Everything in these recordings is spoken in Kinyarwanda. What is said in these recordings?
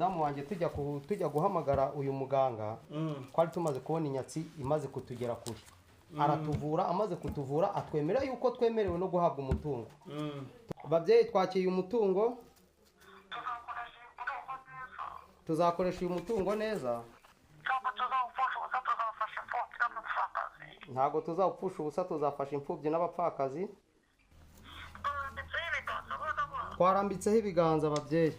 madamu wanjye tujya guhamagara uyu muganga twari tumaze kubona inyatsi imaze kutugera kure aratuvura amaze kutuvura atwemera yuko twemerewe no guhabwa umutungo babyeyi twakiye umutungo tuzakoresha uyu mutungo neza ntago tuzawupfusha ubusa tuzafasha imfubyi n'abapfakazi twarambitseho ibiganza babyeyi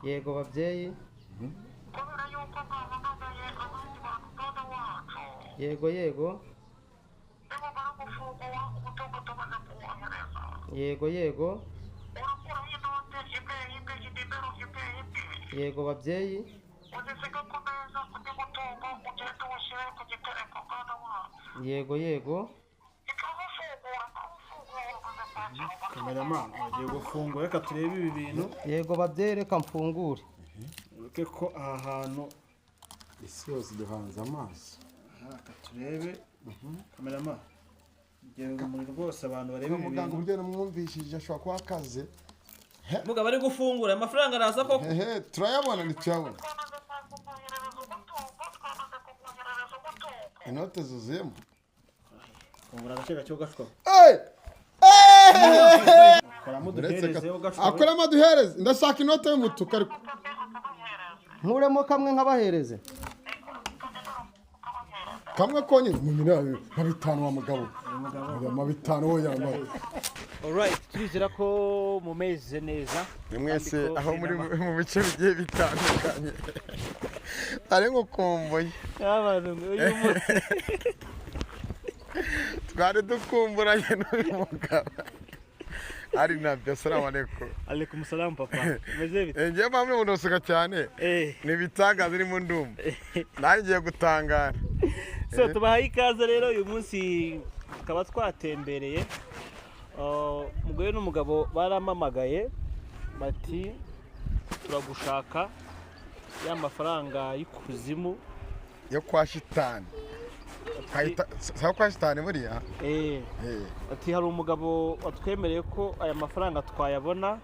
yego babyeyi yego yego yego yego yego babyeyi yego yego Kameraman agiye gufungura reka turebe ibi bintu yego babyeyi reka mfungure uke ko aha hantu isi yose duhanze amaso reka turebe kameraman ngiye muri rwose abantu barebe ibi muganga bintu buryo namwumvishije ashobora kuba akaze mugabo ari gufungura amafaranga araza koko turayabona ntituyabona inote zuzuyemo fungura agace gacyo gashwa akoramo duhereze ndashaka inote y'umutuku ariko nkuremo kamwe nkabahereze kamwe konyine mu minara nka bitanu wa mugabo ama bitanu we yambaye alright turizera ko mumeze neza mwese aho muri mu bice bigiye bitandukanye ari nko kumbuye abantu uyu munsi twari dukumburanye n'uyu mugabo ari nabyo assalamu alaikum alaikum salam papa meze bite ngiye mpamwe mundosuka cyane ni ibitangaza iri mu ndumva nangiye gutangara so tubahaye ikaze rero uyu munsi tukaba twatembereye umugore n'umugabo baramamagaye bati turagushaka ya mafaranga y'ikuzimu yo kwa shitani sawa kwa shitani buriya ati hari umugabo watwemereye ko aya mafaranga twayabona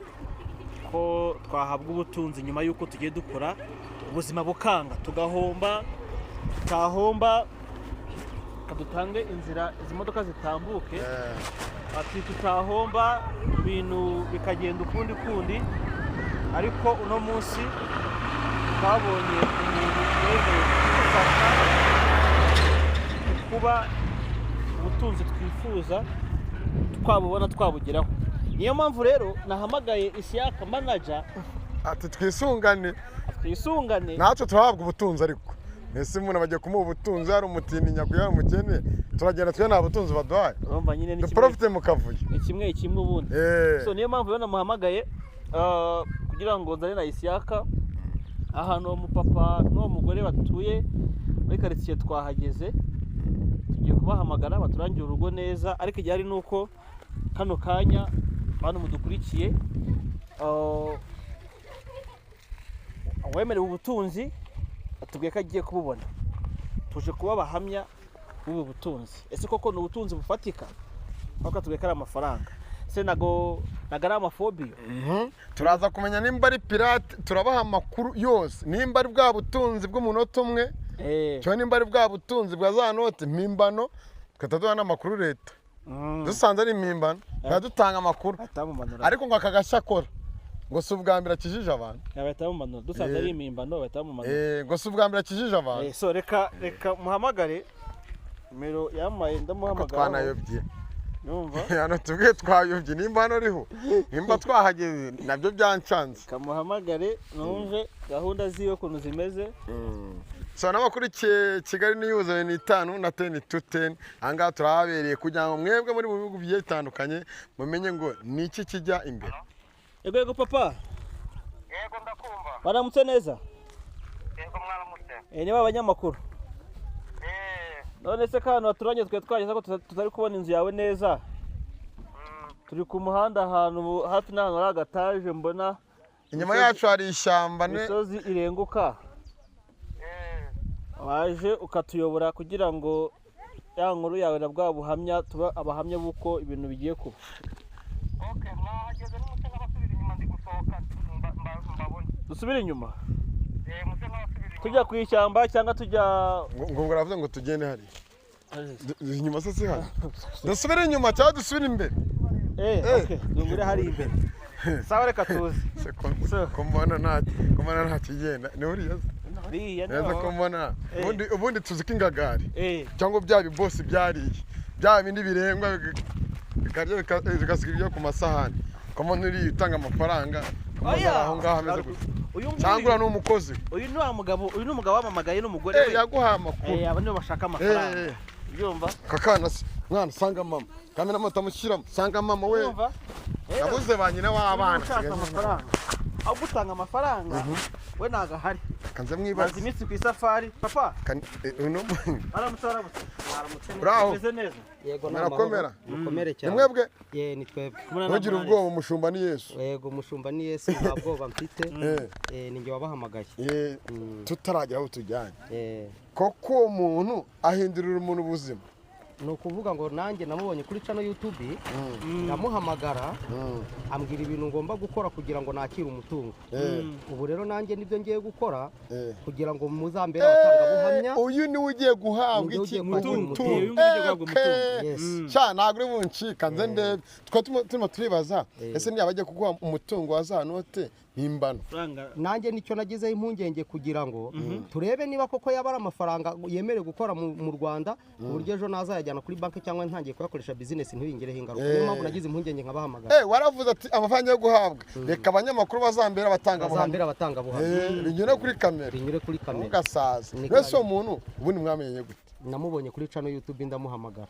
ko twahabwa ubutunzi nyuma y'uko tugiye dukora ubuzima bukanga tugahomba tutahomba kadutange inzira izi modoka zitambuke ati tutahomba ibintu bikagenda ukundi kundi ariko uno munsi twabonye umuntu wese ufasha kuba ubutunzi twifuza twabubona twabugeraho niyo mpamvu rero nahamagaye Isiyaka manager ati twisungane natwe turahabwa ubutunzi ariko ese umuntu bagiye kumuha ubutunzi hari umutindi nyakuya umukene turagenda twe nta butunzi baduhaye urumva nyine ni profite mukavuye kimwe ubundi so niyo mpamvu rero namuhamagaye kugira ngo nzane na Isiyaka ahantu umupapa n'uwo mugore batuye muri quartier twahageze tugiye kubahamagara baturangira urugo neza ariko igihe ari nuko kano kanya abantu mudukurikiye wemerewe ubutunzi atubwiye ko agiye kububona tuje kuba abahamya b'ubu butunzi ese koko ni ubutunzi bufatika kuko atubwiye ko ari amafaranga se nago ari amafobiyo turaza kumenya nimba ari pirate turabaha amakuru yose nimba ari bwa butunzi bw'umunota umwe cyo nimba ari bwa butunzi bwa za note mpimbano tukataduha n'amakuru leta dusanze ari impimbano dutanga amakuru ariko ngo akagashya akora ngo si ubwa mbere akijije abantu bahita bamumanura dusanze ari impimbano bahita bamumanura ngo si ubwa mbere akijije abantu so reka muhamagare nimero yamaye ndamuhamagara twanayobye numva hano tubwiye twayobye nimba hano riho nimba twahageze nabyo byancanze kamuhamagare numve gahunda ziwe ukuntu zimeze so n'abakurikiye Kigali News 5 na 10 to 10 ahangaha turahabereye kugira ngo mwebwe muri mu bihugu bigiye bitandukanye mumenye ngo ni iki kijya imbere. Yego papa. Yego ndakumva. Baramutse neza. Yego mwaramutse. Niba abanyamakuru. None se kandi baturanye twe twageze ko tutari kubona inzu yawe neza. Turi ku muhanda ahantu hafi n'ahantu hari agataje mbona inyuma yacu hari ishyamba ne misozi irenguka. Waje ukatuyobora kugira ngo ya nkuru yawe na bwa buhamya tuba abahamya buko ibintu bigiye kuba. Okay, mwahageze n'umutse nk'abasubira inyuma ndi gusohoka mbabona. dusubire inyuma Mutse nk'abasubira inyuma. tujya ku ishyamba cyangwa tujya ngo uravuze ngo tugende hari inyuma se si hano dusubire inyuma cyangwa dusubire imbere okay dungure hari imbere sawa reka tuzi ko mbona nta kigenda ni uriya neza ko mbona ubundi tuzi ko ingagari cyangwa bya bibosi byariye bya bindi birengwa bikarya bigasiga ibyo ku masahani ko mbona uriya utanga amafaranga aho ngaho ameze gutya cyangwa ni umukozi uyu ni umugabo wamamagaye n'umugore we yaguhaye amakuru aba nibo bashaka amafaranga byumva kakana se mwana sanga mama kamera moto amushyiramo sanga mama we yabuze ba nyina w'abana ushaka amafaranga aho gutanga amafaranga we nagahari kanze mwibaza maze iminsi ku isafari papa aramutse bravo meze neza yego narakomera mukomere cyane mwebwe ni twebwe ntugire ubwoba umushumba ni Yesu yego umushumba ni Yesu nta bwoba mfite ni njye wabahamagaye tutaragera aho tujyanye koko uwo muntu ahindurira umuntu ubuzima ni ukuvuga ngo nanjye namubonye kuri channel YouTube ndamuhamagara ambwira ibintu ngomba gukora kugira ngo nakire umutungo ubu rero nanjye nibyo ngiye gukora kugira ngo muzambere abatangabuhamya uyu ni ugiye guhabwa iki umutungo cya ntabwo uri buncika nze ndebe turimo turibaza ese niba bagiye kuguha umutungo wa za note nimbano nanjye nicyo nagizeho impungenge kugira ngo turebe niba koko yaba ari amafaranga yemerewe gukora mu Rwanda ku buryo ejo nazayajyana kuri banki cyangwa ntangiye kuyakoresha business ntibingireho ingaruka niyo mpamvu nagize impungenge nkabahamagara waravuze ati amafaranga yo guhabwa reka abanyamakuru bazambera abatangabuhamya binyure kuri kamera ugasaza mbese uwo muntu ubundi mwamenye gute namubonye kuri channel YouTube ndamuhamagara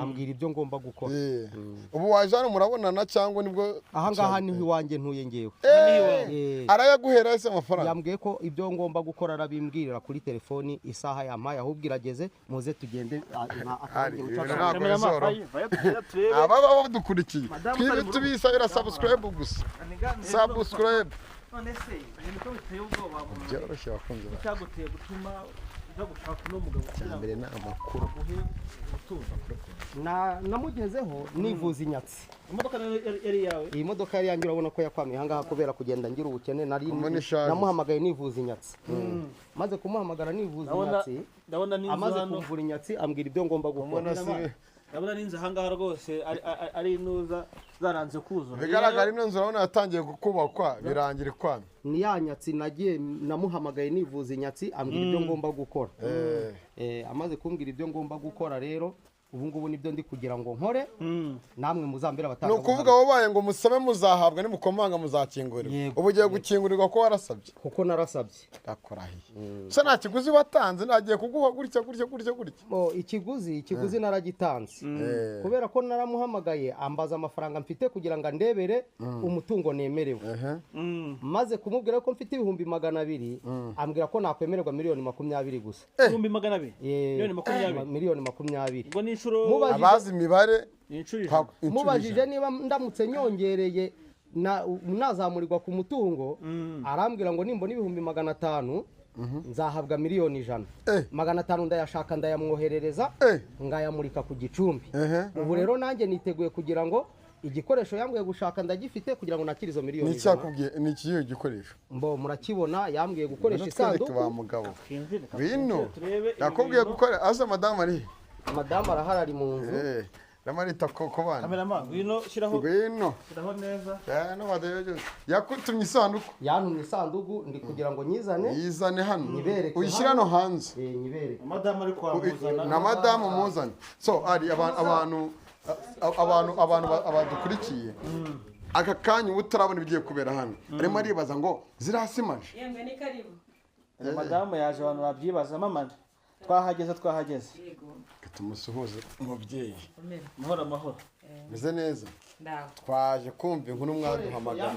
ambwira ibyo ngomba gukora ubu waje hano murabonana cyangwa nibwo aha ngaha niho iwanjye ntuye ngewe arayaguhera ese amafaranga yambwiye ko ibyo ngomba gukora arabimbwirira kuri telefoni isaha yampaye ahubwo irageze muze tugende ababa badukurikiye twibe tubisabira subscribe gusa subscribe none se ibintu biteye ubwoba byoroshye bakunze cyaguteye gutuma gushaka no mugabo cyambere na amakuru namugezeho nivuza inyatsi imodoka yari yawe iyi modoka yari yanjye urabona ko yakwamiye ahangaha kubera kugenda ngira ubukene namuhamagaye nivuza inyatsi maze kumuhamagara nivuza inyatsi amaze kumvura inyatsi ambwira ibyo ngomba gukora ndabona n'inzu ahangaha rwose ari inuza zaranze kuzura bigaragara ino nzu urabona yatangiye kubakwa birangira ikwamye ni ya nyatsi nagiye namuhamagaye nivuza inyatsi ambwira ibyo ngomba gukora amaze kumbwira ibyo ngomba gukora rero ubu ngubu nibyo ndi kugira ngo nkore namwe muzambera batanga no kuvuga wabaye ngo musabe muzahabwa ni mukomanga muzakingurirwa ubu ugiye gukingurirwa ko warasabye kuko narasabye ndakorahiye se nta kiguzi watanze nagiye kuguha gutya ikiguzi naragitanze kubera ko naramuhamagaye ambaza amafaranga mfite kugira ngo andebere umutungo nemerewe maze kumubwira ko mfite ibihumbi 200 ambwira ko nakwemererwa miliyoni 20 gusa ibihumbi 200 miliyoni 20 abazi imibare mubajije niba ndamutse nyongereye nazamurirwa ku mutungo arambwira ngo nimbona ibihumbi 500 nzahabwa miliyoni 100 500 ndayashaka ndayamwoherereza ngayamurika ku gicumbi ubu rero nanjye niteguye kugira ngo igikoresho yambwiye gushaka ndagifite kugira ngo nakire izo miliyoni ni cyakubwiye ni ikiyo gikoresho murakibona yambwiye gukoresha isanduku wa mugabo bino nakubwiye gukora asa madamu ari madamu arahari mu nzu namarita koko bana kameraman ngwino shiraho neza no badayo yakutumye isanduku yantumye isanduku ndi kugira ngo yizane hano nibereke uyishyira no hanze nibereke madamu ari kwamuzana na madamu muzane so ari abantu abadukurikiye aka kanya ubutarabona bigiye kubera hano arimo aribaza ngo zirasimaje yemwe ni karibu madamu yaje abantu babyibaza mama twahageze tumusuhuze umubyeyi mahoro meze neza twaje kumva inkuru mwaduhamagara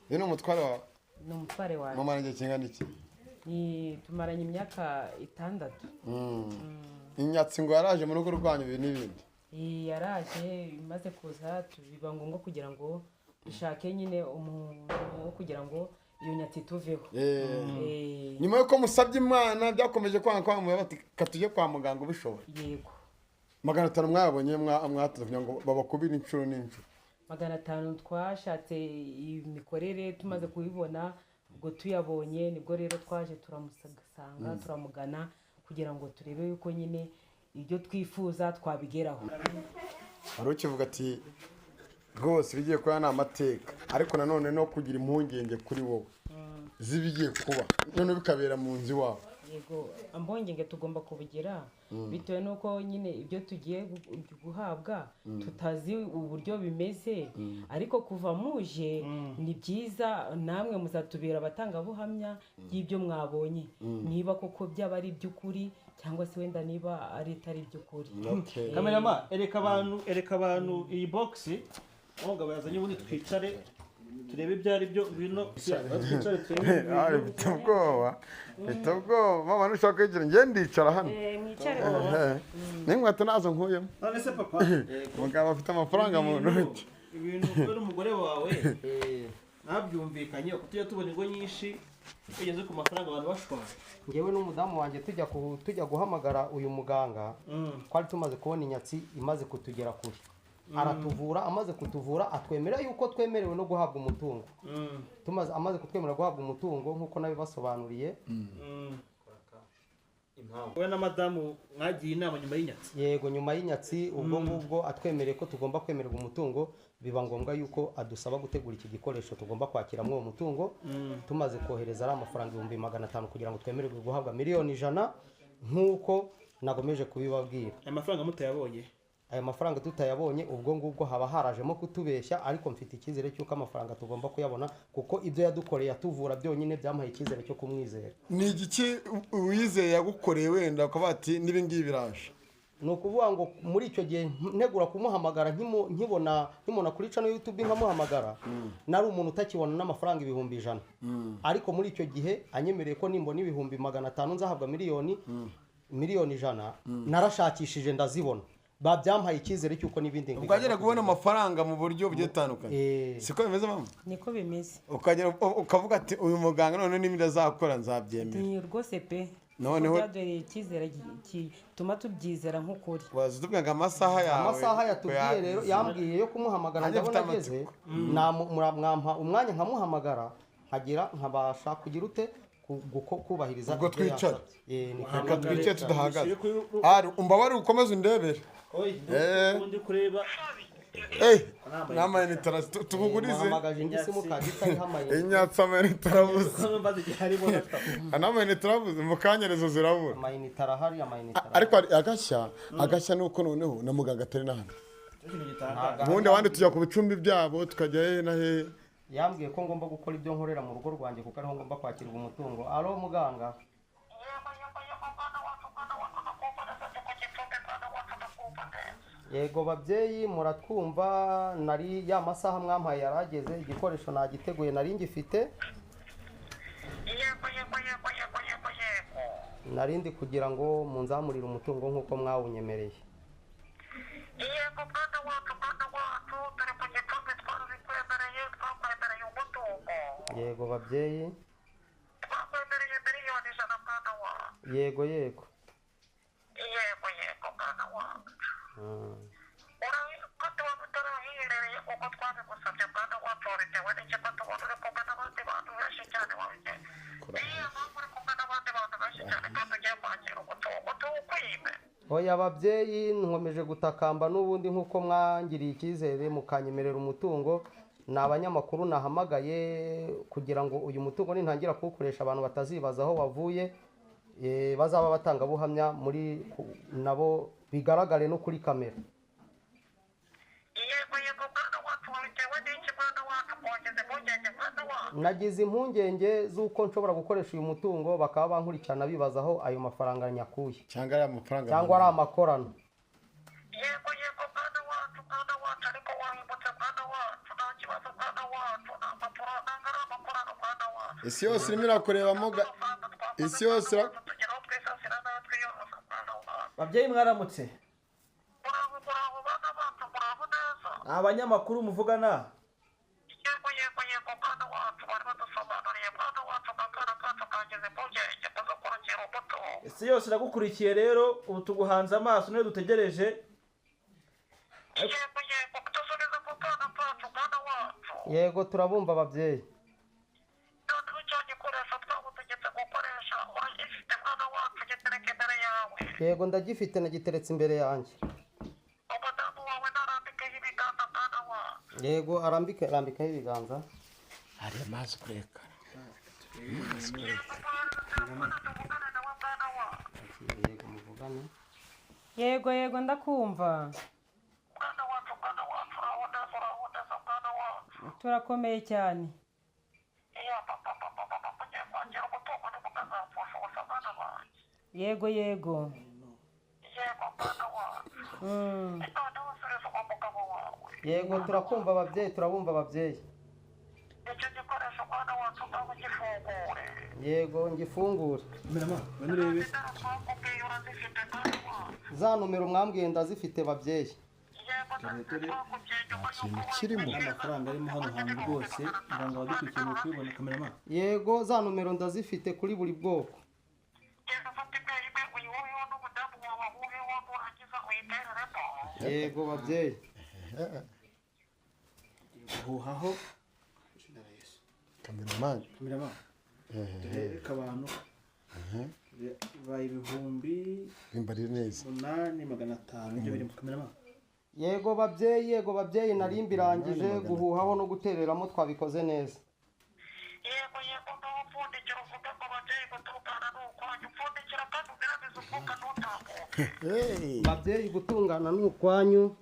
ni umutware wawe ni umutware wawe mama nanjye kingana iki tumaranye imyaka 6 inyatsi ngo yaraje mu rugo rwanyu ibintu n'ibindi yaraje imaze kuza biba ngombwa kugira ngo dushake nyine umuntu wo kugira ngo iyo nyatsi tuveho nyuma yuko musabye imana byakomeje kwanga bati katujye kwa muganga ubishoboye yego 500 mwabonye mwatuze kugira ngo babakubire inshuro n'inshuro. 500 twashatse imikorere tumaze kubibona ubwo tuyabonye nibwo rero twaje turamusanga turamugana kugira ngo turebe yuko nyine ibyo twifuza twabigeraho. Hari ukivuga ati rwose bigiye kuba ni amateka ariko nanone no kugira impungenge kuri wowe zibigiye kuba none bikabera mu nzi wawe. Yego ambongenge tugomba kubigira bitewe nuko nyine ibyo tugiye guhabwa tutazi uburyo bimeze ariko kuva muje ni byiza namwe muzatubera abatangabuhamya y'ibyo mwabonye niba koko byaba ari by'ukuri cyangwa se wenda niba ari itari by'ukuri. Kamerama ereka abantu iyi box umugabo yazanye ubundi twicare turebe ibyo ari byo bino twicare turebe. Bita ubwoba mama nushaka kwigira ngiye ndicara hano. Mwicare n'inkweto nazo nkuyemo. None se papa Umugabo afite amafaranga mu ntoki. Ibintu kubera umugore wawe nabyumvikanye ko tujya tubona ingo nyinshi bigeze ku mafaranga abantu bashwara. Ngewe n'umudamu wanjye tujya guhamagara uyu muganga twari tumaze kubona inyatsi imaze kutugera kure. Aratuvura amaze kutuvura atwemera yuko twemerewe no guhabwa umutungo. Amaze kutwemera guhabwa umutungo nkuko nabibasobanuriye. Wowe na madamu mwagiye inama nyuma y'inyatsi? Yego nyuma y'inyatsi ubwo ngubwo atwemereye ko tugomba kwemererwa umutungo biba ngombwa yuko adusaba gutegura iki gikoresho tugomba kwakiramo uwo mutungo. Tumaze kohereza ari amafaranga 500 kugira ngo twemererwe guhabwa miliyoni 100 nkuko nagomeje kubibabwira. Aya mafaranga mutayabonye? Aya mafaranga tutayabonye ubwo ngubwo haba harajemo kutubeshya ariko mfite icyizere cy'uko amafaranga tugomba kuyabona kuko ibyo yadukoreye atuvura byonyine byamuhaye icyizere cyo kumwizera. Ni igiki wizeye yagukoreye wenda ukavuga ati nibi ngibi biraje? Ni ukuvuga ngo muri icyo gihe ntegura kumuhamagara nkibona kuri channel YouTube nkamuhamagara nari umuntu utakibona n'amafaranga 100,000 ariko muri icyo gihe anyemereye ko nimbona 500 nzahabwa miliyoni 100 narashakishije ndazibona. Babyampaye icyizere cyuko nibindi ukagera kubona amafaranga mu buryo butandukanye. Siko bimeze mama? Niko bimeze. Ukagera ukavuga ati uyu muganga none nimba azakora nzabyemera. Ni rwose pe. Noneho byadore icyizere tuma tubyizera nk'ukuri. Wazitubwira amasaha yawe. Amasaha yatubwiye rero yambwiye yo kumuhamagara ndabona ageze mwampa umwanya nkamuhamagara hagira nkabasha kugira ute kubahiriza ubwo twicara. Niko twicaye tudahagaze. Umbabare ukomeze undebere. Undi kureba nama ni tarasi tugugurize muhamagaje ngisimu kadita hamaye inyatsa mene tarabuze nama ni tarabuze mukanyerezo zirabura amayini tarahari amayini tarahari ariko agashya nuko noneho na muganga atari nahano ubundi abandi tujya ku bicumbi byabo tukajya he na he. Yambwiye ko ngomba gukora ibyo nkorera mu rugo rwanjye kuko ariho ngomba kwakirwa umutungo. Alo muganga? Yego babyeyi muratwumva nari ya masaha mwampaye yarageze igikoresho nagiteguye nari ngifite. Narindi kugira ngo munzamurire umutungo nkuko mwawunyemereye. Yego babyeyi. Yego yego. Oya ababyeyi nkomeje gutakamba n'ubundi nkuko mwangiriye icyizere mukanyemerera umutungo. Ni abanyamakuru nahamagaye kugira ngo uyu mutungo nintangira kuwukoresha abantu batazibaza aho wavuye bazaba batanga buhamya muri nabo bigaragare no kuri kamera. Nagize impungenge z'uko nshobora gukoresha uyu mutungo bakaba bankurikirana bibaza aho ayo mafaranga nyakuye cyangwa ari amafaranga cyangwa ari amakorano. isi yose irimo irakurebamo isi yose babyeyi mwaramutse abanyamakuru muvugana isi yose iragukurikiye rero ubu tuguhanze amaso niyo dutegereje yego turabumva ababyeyi. Yego ndagifite nagiteretse imbere yanjye. Yego arambikaho ibiganza. Hari amazi kureka. Yego muvugane. Yego ndakumva. Turakomeye cyane. Yego. Yego turakumva ababyeyi, turabumva ababyeyi. Yego ngifungure. Za nomero mwambwiye ndazifite babyeyi. Ikintu kirimo amafaranga arimo hano hantu rwose ngo badukurikiye mu kwibona kamerama. Yego za nomero ndazifite kuri buri bwoko. Yego babyeyi. Guhaho kameramani. Reka abantu ibihumbi bimbarire neza 8,500 ibyo biri mu kamerama. Yego babyeyi nari mbirangije guhuhaho no gutereramo twabikoze neza. Babyeyi gutungana n'ukwanyu.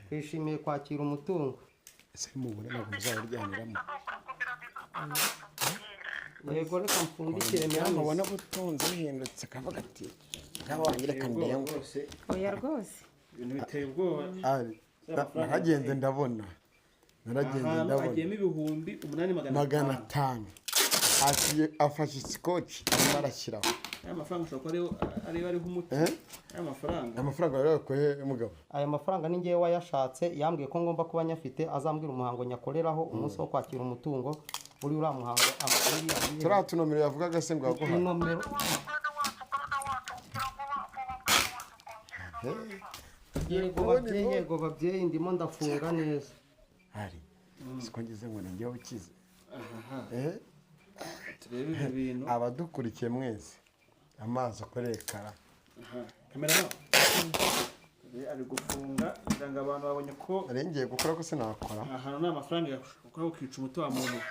Twishimiye kwakira umutungo. Ese mubure ntabwo uzawuryaniramo. Yego reka mfundikire Mwana ubona butunze bihindutse kavuga ati ngabo wangireka ndengo. Oya rwose. Ibintu biteye ubwoba. Naragenze ndabona. Agiyemo ibihumbi 8,500. Afashe scotch arimo arashyiraho. Aya mafaranga ushobora ari ariho umuti. Amafaranga rero kohe umugabo. Aya mafaranga ni ngewe wayashatse yambwiye ko ngomba kuba nyafite azambwira umuhango nyakoreraho umunsi wo kwakira umutungo uri ura muhango amakuru. Turatu nomero yavugaga se ngo yaguha. Nomero. Yego babyeyi ndimo ndafunga neza. Hari. Siko ngize ngo nanjye ukize. Turebe ibi bintu. Abadukurikiye mwese. Amazi akorekara. Kamerama. Ari gufunga ndanga abantu babonye ko arengeye gukora ko sinakora. Ahantu na amafaranga yakora ukica umuto wa muntu.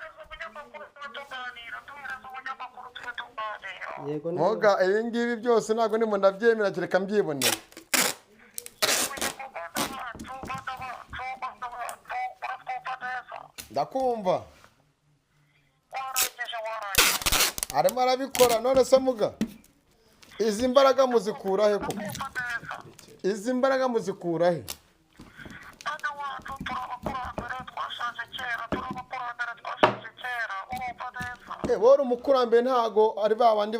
Yego Moga ngibi byose ntago ndimo ndabyemera kereka mbyibonera. Ndakumva. Arimo arabikora none se muga. Izi mbaraga muzikura he koko? Izi mbaraga muzikura he? Bora umukurambere ntago ari babandi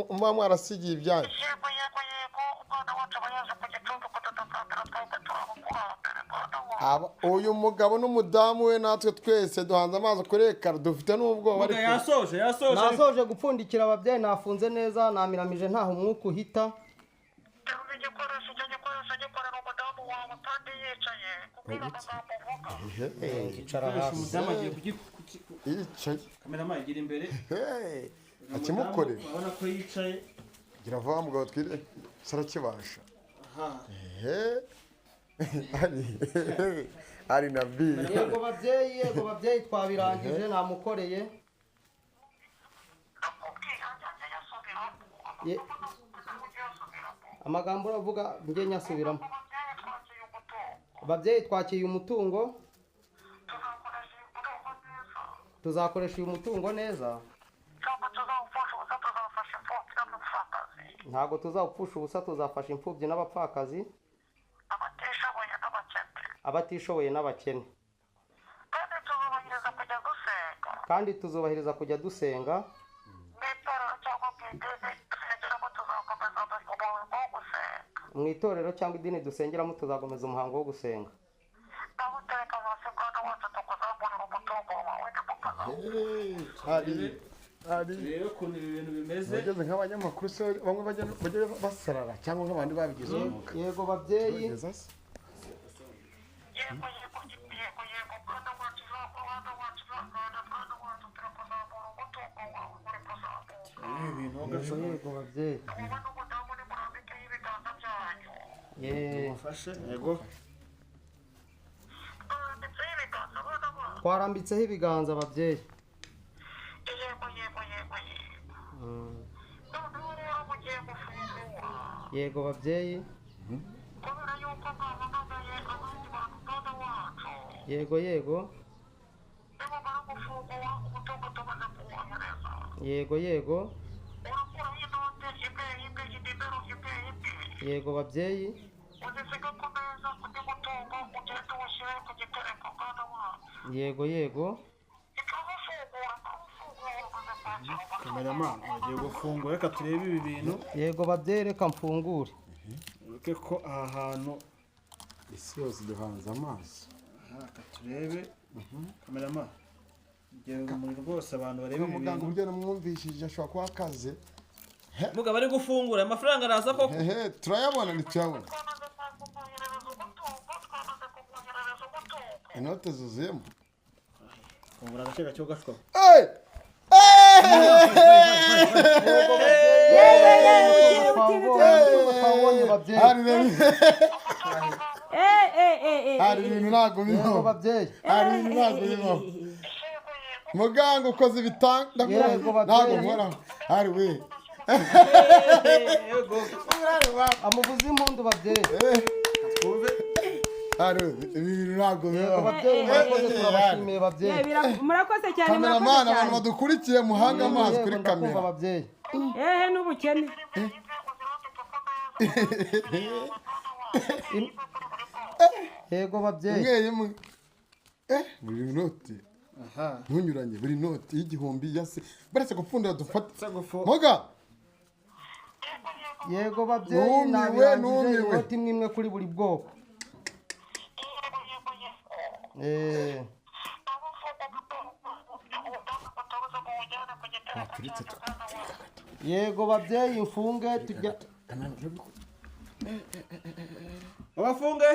mwa mwarasigiye ibyanyu. Uyu mugabo n'umudamu we natwe twese duhanze amazi kurekara dufite n'ubwoba ariko yasoje nasoje gupfundikira ababyeyi nafunze neza namiramije ntaho umwuka uhita. Icara hasi. Kamerama igira imbere. Akimukore. Urabona ko yicaye. Gira vuba mugabo twire sarakibasha. Ari nabi. Yego babyeyi twabirangije namukoreye. Amagambo uravuga nge nyasubiramo. Babyeyi twakiye umutungo. Tuzakoresha uyu mutungo neza. Ntago tuzawupfusha ubusa tuzafasha imfubyi n'abapfakazi. Abatishoboye n'abakene. Kandi tuzubahiriza kujya dusenga. Mu itorero cyangwa idini dusengeramo tuzakomeza umuhango wo gusenga. Hari rero ukuntu ibi bintu bimeze bageze nk'abanyamakuru se bamwe bajya basarara cyangwa nk'abandi babigize umwuga. Yego babyeyi. Yego babyeyi. mufashe yego Twarambitseho ibiganza babyeyi. Yego babyeyi. Yego yego. Yego yego. Yego babyeyi. Yego yego. kameramani agiye gufungura reka turebe ibi bintu Yego babyeyi reka mfungure. ureke ko aha hantu isi yose duhanze amaso. reka turebe kameramani genda muri rwose abantu barebe ibi Muganga bintu uburyo namwumvishije ashobora kuba akaze. mugabo ari gufungura amafaranga araza koko Turayabona ntituyabona. Inote zuzuyemo. fungura agace gacyo gashwa Hari ibintu ntabwo bibaho. Hari ibintu ntabwo bibaho. Muganga ukoze ibitanga ntabwo nkora. Hari we. Amuvuze impundu babyeyi. Hari ibintu ntabwo bibaho. Babyeyi murakoze turabashimiye babyeyi. Murakoze cyane Kameramani abantu badukurikiye muhanga amazi kuri kamera. Babyeyi. N'ubukene. Yego babyeyi. Imwe buri noti. Ntunyuranye buri noti y'igihumbi yase. Baretse gupfundira dufata. Moga. Yego babyeyi nabirangije inoti imwe kuri buri bwoko. Yego babyeyi mfunge tujya abafunge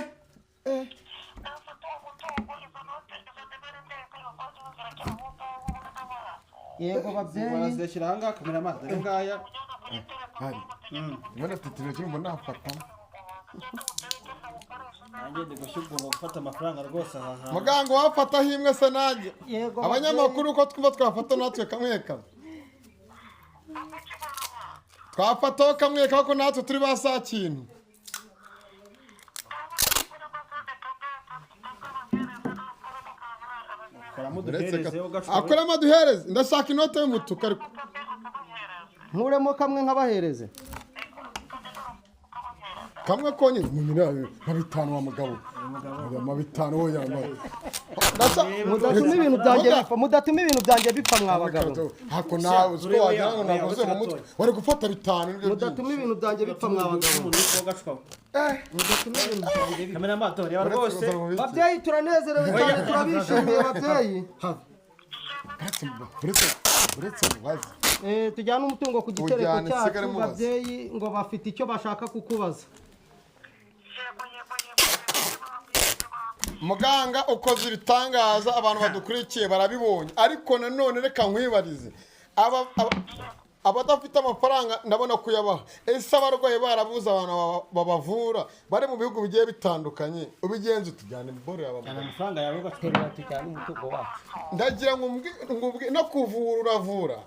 Yego babyeyi barazishyira aha ngaha kameramani dore ngaya Hari. Mbona titiro cyumva nafata. nanjye ndi gushyirwa mu gufata amafaranga rwose aha hantu Muganga wafata himwe se nanjye. Yego Abanyamakuru ko twumva twafata natwe kamwe kamwe. Twafataho kamwe kako natwe turi ba saa kintu. Akoramo duhereze ndashaka inote y'umutuku ariko nkuremo kamwe nkabahereze. kamwe konyine mu minara na bitanu wa mugabo. Ma bitanu oya ma. Mudatuma ibintu byanjye bipfa mwabagabo. Hako nawe usko wagira ngo navuze mu mutwe. Wari gufata bitanu nibyo. Mudatuma ibintu byanjye bipfa mwabagabo. mudatuma ibintu byanjye kameramani reba rwose Babyeyi turanezerewe cyane turabishimiye babyeyi. Uretse mubaze. Tujyana umutungo ku gitereko cyacu babyeyi ngo bafite icyo bashaka kukubaza. Muganga ukoze ibitangaza abantu badukurikiye barabibonye ariko nanone reka nkwibarize abadafite amafaranga ndabona kuyabaha ese abarwaye barabuze abantu babavura bari mu bihugu bigiye bitandukanye ubigenze tujyane mbore amafaranga yawe Terera tujyana umutungo wacu. ndagira ngo no kuvura uravura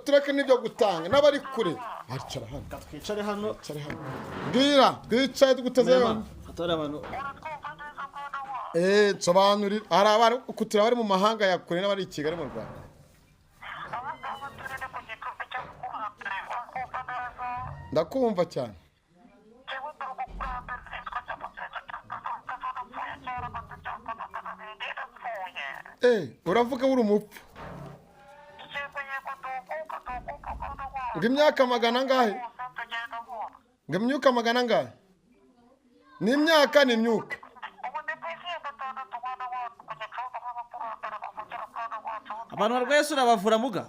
tureke n'ibyo gutanga n'abari kure aricara hano twicare hano bwira twicaye tugutezeyo fatara abantu sobanurira hari abari kutira bari mu mahanga ya kure n'abari i Kigali mu Rwanda ndakumva cyane uravuga uri umupfu ngo imyaka magana angahe ngo imyuka magana angahe ni imyaka ni imyuka abantu barwaye se urabavura muga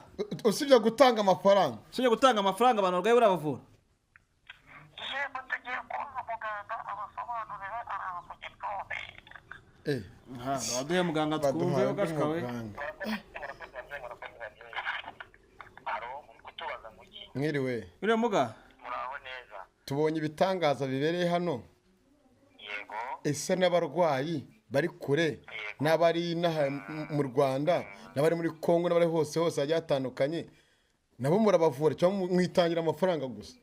usibye gutanga amafaranga abantu barwaye urabavura yego tugiye kuba muganga abasobanurira aha mu gitondo waduhe muganga twumve ugashwawe mwiriwe uriya muga muraho neza tubonye ibitangaza bibereye hano yego ese n'abarwayi bari kure n'abari inaha mu Rwanda n'abari muri Kongo n'abari hose hagiye hatandukanye nabo murabavura cyangwa mwitangira amafaranga gusa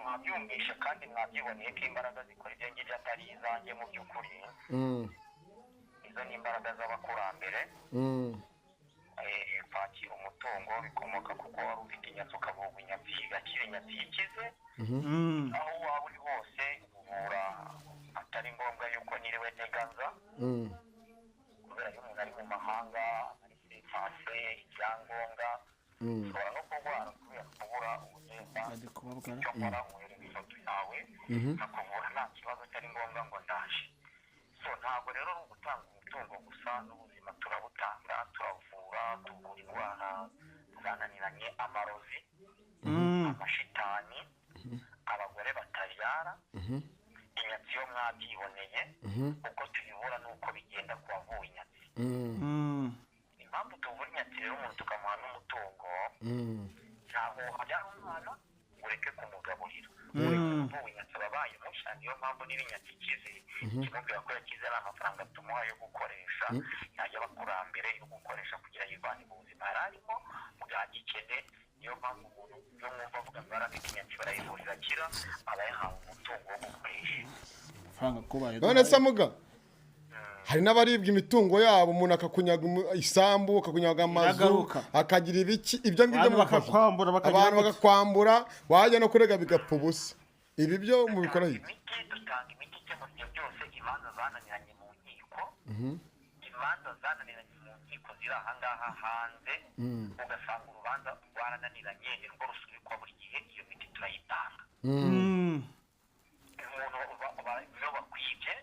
mwabyumvishe kandi mwabyiboneye ko imbaraga zikora ibyo ngibyo atari izanjye mu by'ukuri izo ni imbaraga z'abakurambere kwakira umutungo bikomoka kuko wari ufite inyatsi ukavurwa inyatsi igakira inyatsi ikize aho waba uri hose uvura atari ngombwa yuko niriwe ntegaza kubera iyo umuntu ari mu mahanga ari sitase ibyangombwa ushobora no kurwara kubera kubura ubugenda icyo nkora nkohereza ifoto yawe nkakuvura nta kibazo atari ngombwa ngo ndaje so ntabwo rero ari ugutanga umutungo gusa n'ubuzima turabutanga turavura tuvura indwara zananiranye amarozi amashitani abagore batabyara inyatsi yo mwabyiboneye uko tubibura n'uko bigenda ku wavuye inyatsi impamvu tuvura inyatsi rero umuntu tukamuha n'umutungo ntabwo wajyana umwana ureke kumugaburira uvuye inyatsi ababaye mushya niyo mpamvu niba inyatsi ikize kimubwira ko yakize ari amafaranga tumuha yo gukoresha yajya abakurambere yo gukoresha kugira yivane mu buzima yari arimo bwa gikene niyo mpamvu umuntu iyo mwumva avuga ngo arafite inyatsi barayivurira akira aba yahawe umutungo wo gukoresha amafaranga kubaye none se muga hari n'abaribwa imitungo yabo umuntu akakunyaga isambu akakunyaga amazu akagira ibiki ibyo ngibyo abantu bakakwambura wajya no kurega bigapfa ubusa ibi byo mubikora hirya dutanga imiti ikemura ibyo byose imanza zananiranye mu nkiko imanza zananiranye mu nkiko ziri ahangaha hanze ugasanga urubanza rwarananiranye ni rwo rusubikwa buri gihe iyo miti turayitanga umuntu iyo bakwibye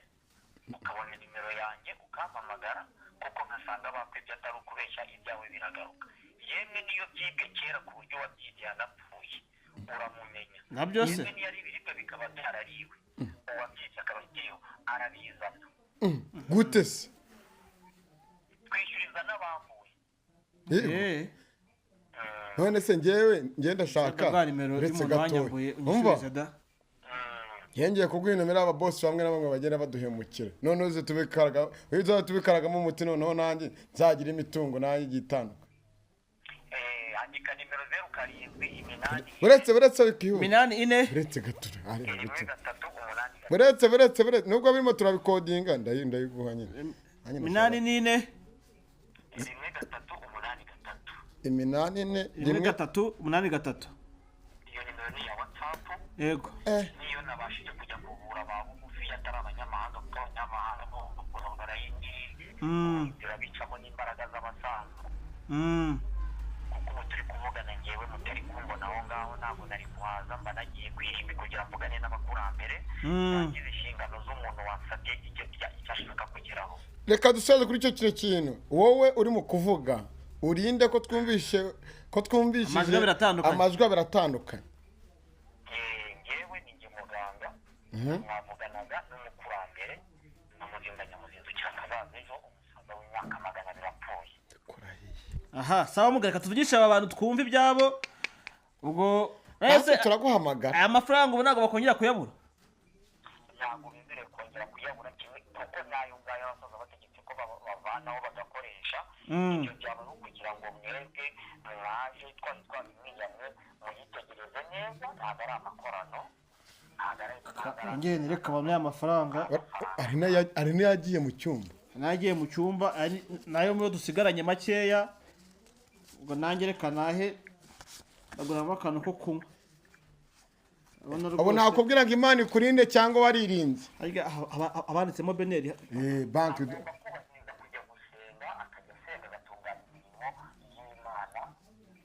ukabona nimero yanjye ukampamagara kuko nkasanga bakwibye atari ukubeshya ibyawe biragaruka yemwe niyo byibwe kera ku buryo wabyibye yanapfuye uramumenya na byose yemwe niyo ari ibiribwa bikaba byarariwe uwabyibye akaba akiriho arabizana gute se twishyuriza n'abambuye none se njyewe ndashaka uretse gatoya umva yengeye kuguha nomero y'ababosi bamwe na bamwe bagenda baduhemukira none uze tubikaragamo umuti noneho nanjye nzagira imitungo nanjye igiye itandukanye andika nimero 07 uretse bikihuta minani ine uretse gatura uretse nubwo birimo turabikodinga ndayiguha nyine minani n'ine 8 3 iyo nimero ni ya WhatsApp yego niyo nabashije kujya kuvura ba bugufi atari abanyamahanga kuko abanyamahanga bo kurongora yindi birabicamo n'imbaraga z'abasaza kuko ubu turi kuvugana ngewe mutari kumbona aho ngaho ntabwo nari kuhaza mba nagiye kwirimbi kugira mvugane n'abakurambere nagize inshingano z'umuntu wansabye icyo ashaka kugeraho reka dusoze kuri icyo kintu wowe uri mu kuvuga urinde ko twumvishije amajwi biratandukanye ngewe ni njye muganga mwavuganaga n'umukurambere n'umurinda nyamuzinzi cyakazaza ejo umusaza w'imyaka 200 apfuye aha sawa muga reka tuvugishe aba bantu twumva ibyabo ubwo ese turaguhamagara aya mafaranga ubu ntabwo bakongera kuyabura ntabwo bizere kongera kuyabura kimwe kuko nayo ngayo abasaza bategetse ko bavanaho bagakoresha ibyo byaba no kugira ngo mwebwe mwaje twari twabimwiyamwe muyitegereze neza ntabwo ari amakorano ngene reka bamwe amafaranga ari n'yagiye mu cyumba nagiye mu cyumba nayo muri dusigaranye makeya ubwo nanjye reka nahe baguramo akantu ko kunywa abo nakubwira ngo Imana ikurinde cyangwa waririnze abanditsemo beneri banki kujya gusenga akajya asenga agatunganya imirimo y'Imana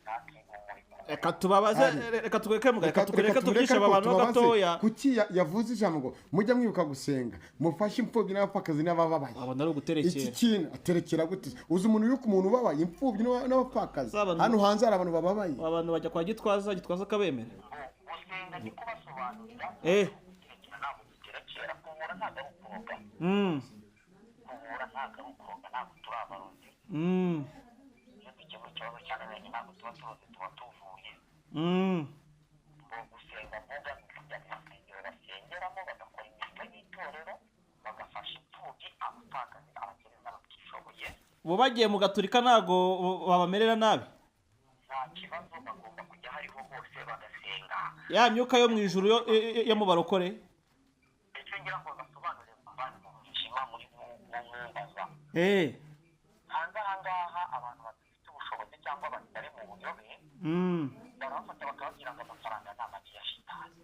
ntakigumure ku reka tubabaze reka tugureke muga reka tuvugishe abantu gatoya kuki yavuze ijambo ngo mujya mwibuka gusenga mufashe imfubyi n'abapfakazi n'abababaye abona ari uguterekera iki kintu aterekera gute uzi umuntu yuko umuntu ubabaye imfubyi n'abapfakazi hano hanze hari abantu bababaye abantu bajya kwa gitwaza akabemera gusenga ni kubasobanurira ntabwo duterekera kuvura ntabwo ari ukuroga kuvura ntabwo ari ukuroga ntabwo turi abarozi iyo tugiye ikibazo cyananiranye ntabwo tuba turoze tuba tuvuye gusenga mvuga kujya mu masengero basengeramo bagakora imirimo y'itorero bagafasha imfubyi abapfakazi abakene n'abatishoboye bo bagiye mu gaturika ntabwo babamerera nabi nta kibazo bagomba kujya hariho hose bagasenga ya myuka yo mu ijuru yo mu barokore icyo ngira ngo basobanurire abantu mu buzima muri mwumbaza hanze aha ngaha abantu badafite ubushobozi cyangwa batari mu buyobe barabafata bakababwira ngo amafaranga ni amagi ya shitani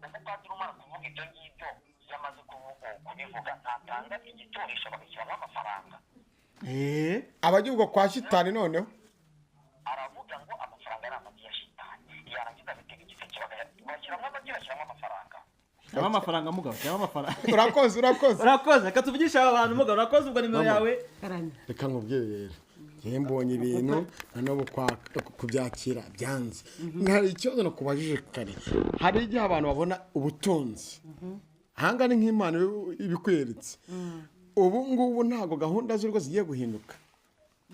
umupadiri umara kuvuga ibyo ngibyo iyo amaze kubivuga ntatanga igiturisho bagashyiramo amafaranga abajya ubwo kwa shitani noneho aravuga ngo amafaranga ni amagi ya shitani yarangiza agatega igiseke bagashyiramo amagi bashyiramo amafaranga cyangwa amafaranga mugabo cyangwa amafaranga urakoze reka tuvugishe aba bantu mugabo urakoze ubwo nimero yawe reka nkubwire rero njyewe mbonye ibintu noneho kubyakira byanze hari ikibazo nakubajije kare hari igihe abantu babona ubutunzi ahanga ni nk'imana ibikweretse ubu ngubu ntabwo gahunda z'urugo zigiye guhinduka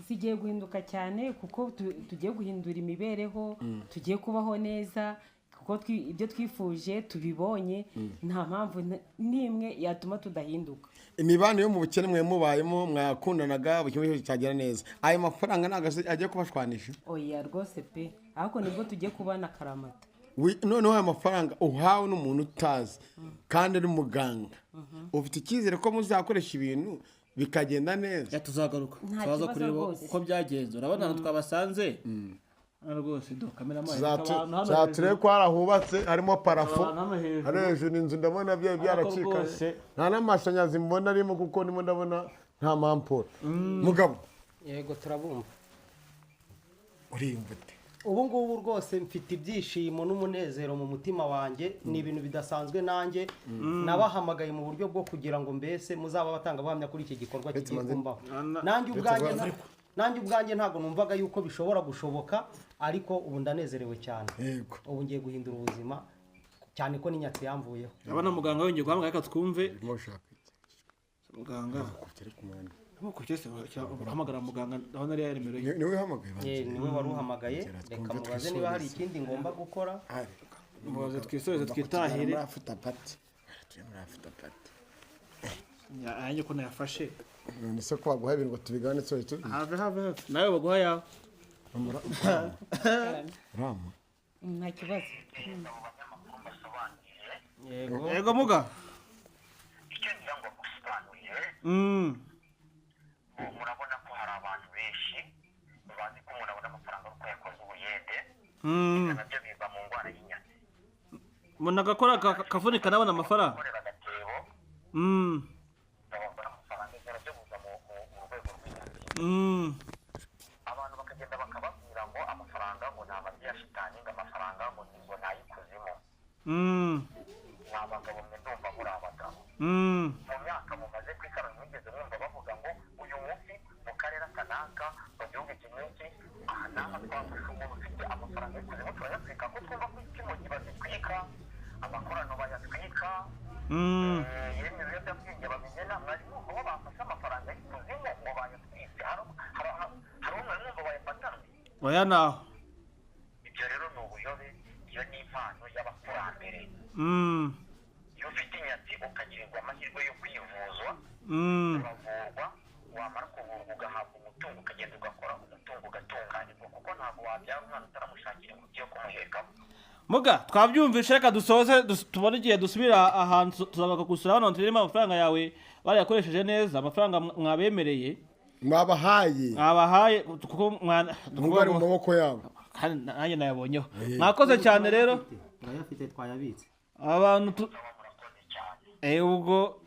zigiye guhinduka cyane kuko tugiye guhindura imibereho tugiye kubaho neza kuko ibyo twifuje tubibonye nta mpamvu n'imwe yatuma tudahinduka imibanire yo mu bukene mwe mubayemo mwakundanaga buri kimwe cyose cyagera neza ayo mafaranga ntabwo agiye kubashwanisha oya rwose pe ariko nibwo tugiye kubana akaramata noneho ayo mafaranga uhawe n'umuntu utazi kandi ari muganga ufite icyizere ko muzakoresha ibintu bikagenda neza tuzagaruka tuzaza kureba uko byagenze urabona ahantu twabasanze rwose do kameramani zaturebe ko harahubatse harimo parafo hari hejuru inzu ndabona byaracika nta n'amashanyarazi mbona arimo kuko ndimo ndabona nta mampura mugabo yego turabumva uriyumva ute ubu ngubu rwose mfite ibyishimo n'umunezero mu mutima wanjye ni ibintu bidasanzwe nanjye nabahamagaye mu buryo bwo kugira ngo mbese muzaba batanga buhamya kuri iki gikorwa kigiye kumbaho nanjye ubwanjye ntabwo numvaga yuko bishobora gushoboka ariko ubu ndanezerewe cyane ubu ngiye guhindura ubuzima cyane ko n'inyatsi yamvuyeho urabona muganga wongeye guhamagara reka twumve muganga urahamagara muganga ndabona ari nimero ye niwe uhamagaye niwe wari uhamagaye reka mubaze niba hari ikindi ngomba gukora mubaze twisoreze twitahire murafata pati yanjye ko nayafashe none se ko baguha ibintu ngo tubigane tsoye tu have nawe baguha yawe rama nta kibazo yego muga icyo ngira ngo musobanurire murabona ko hari abantu benshi bazi ko umuntu abona amafaranga kuko yakoze ubuyede nabyo biva mu ndwara y'inyatsi umuntu agakora akavunika anabona amafaranga akorera agatebo babona amafaranga ibyo nabyo biza mu rwego rw'inyatsi abantu bakagenda bakababwira ngo amafaranga ngo ni amagi ya shitani ngo amafaranga ngo ni ay'ikuzimu mwa bagabo mwe ndumva muri abagabo mu myaka mumaze kwikara mwigeze mwumva bavuga ngo uyu munsi mu karere kanaka mu gihugu iki n'iki aha n'aha twafashe umuntu ufite amafaranga y'ikuzimu turayatwika ko twumva ko ikimogi bazitwika amakorano bayatwika yemwe ibiyobyabwenge bamenyena mwari mwumva bo bafashe amafaranga y'ikuzimu ngo bayatwike hari umwe mwumva bayafatanye oya naho ibyo rero ni ubuyobe iyo ni impano y'abakurambere iyo ufite inyatsi ukagirirwa amahirwe yo kwivuzwa uravurwa wamara kuvurwa ugahabwa umutungo ukagenda ugakora umutungo ugatunganirwa kuko ntabwo wabyara umwana utaramushakira imiti yo kumuhekamo muga twabyumvishe reka dusoze tubone igihe dusubira ahantu tuzabaga gusura hano turimo amafaranga yawe barayakoresheje neza amafaranga mwabemereye mwabahaye kuko mwari mu maboko yabo nanjye nayabonyeho mwakoze cyane rero turayafite twayabitse abantu ubwo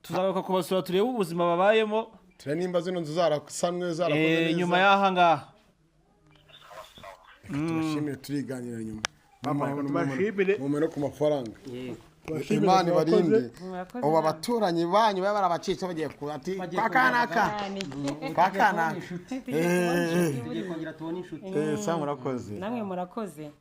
tuzagaruka kubasura turebe ubuzima babayemo turebe nimba zino nzu zarasanwe zarakoze neza inyuma y'aha ngaha tubashimire turiganira nyuma tubashimire mu no ku mafaranga yego imana ibarinde Murakoze ubu namwe. abaturanyi banyu baba barabacitse bagiye ku ati kwa kanaka kwa kanaka tugiye kongera tubone inshuti sa murakoze namwe murakoze